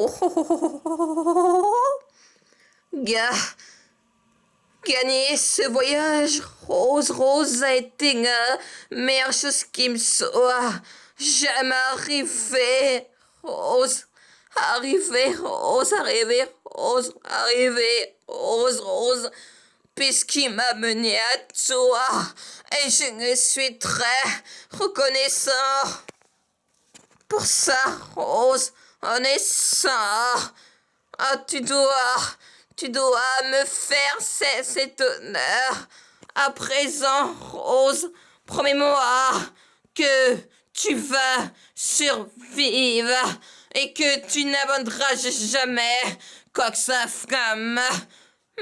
Oh, oh, oh, oh, oh, oh. Gagner ce voyage, Rose, Rose a été la meilleure chose qui me soit jamais arrivée. Rose, arriver, Rose, arriver, Rose, arriver, Rose, Rose, puisqu'il m'a mené à toi, et je ne suis très reconnaissant pour ça, Rose, on est ça. Ah, tu dois me faire cet honneur. À présent, Rose, promets-moi que tu vas survivre et que tu n'abandonneras jamais quoi que sa femme,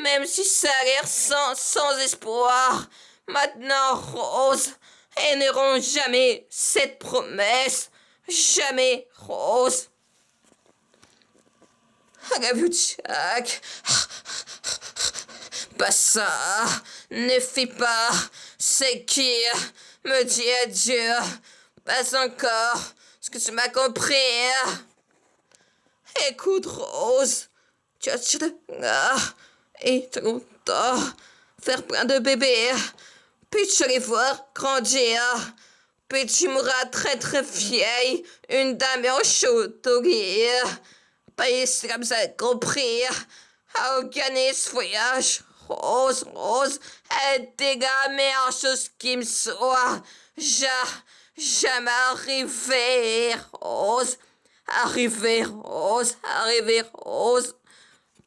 même si ça a l'air sans espoir. Maintenant, Rose, elles n'auront jamais cette promesse. Jamais, Rose. I love you, Jack. Pas ça. Ne fais pas ce qui me dit adieu. Pas encore. Est-ce que tu m'as compris? Écoute, Rose. Tu as et trop tard. Faire plein de bébés. Puis tu les voir grandir. Puis tu mourras très très vieille. Une dame en chauderie. Pas si comme ça compris. À organiser ce voyage. Rose, Rose, était la meilleure chose qui me soit jamais arrivé. Rose, arrivé, Rose, arrivé, Rose.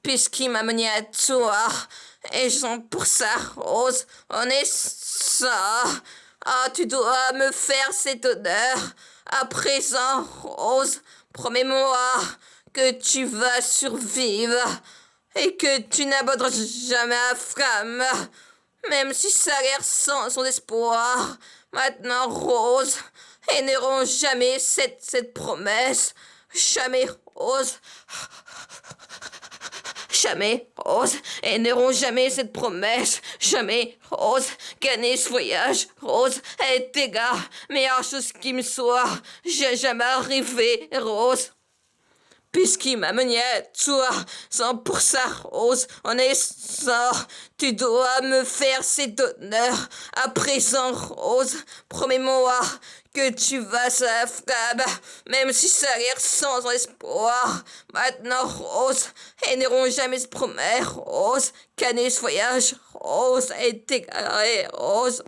Puisqu'il m'a mené à toi. Et j'en pour ça, Rose, on est ça. Ah, tu dois me faire cet honneur. À présent, Rose, promets-moi que tu vas survivre et que tu n'abandonneras jamais la flamme, même si ça a l'air sans espoir. Maintenant, Rose, elles n'auront jamais cette promesse. Jamais, Rose. Jamais, Rose, elles n'auront jamais cette promesse. Jamais, Rose, gagner ce voyage. Rose, était la meilleure chose qui me soit. J'ai jamais arrivé, Rose. Puisqu'il m'a mené à toi, sans pour ça, Rose, on est ça. Tu dois me faire cet honneur. À présent, Rose, promets-moi que tu vas à la flamme, même si ça a l'air sans espoir. Maintenant, Rose, elles n'auront jamais se promettre, Rose, gagner ce voyage. Rose a été déclarée, Rose.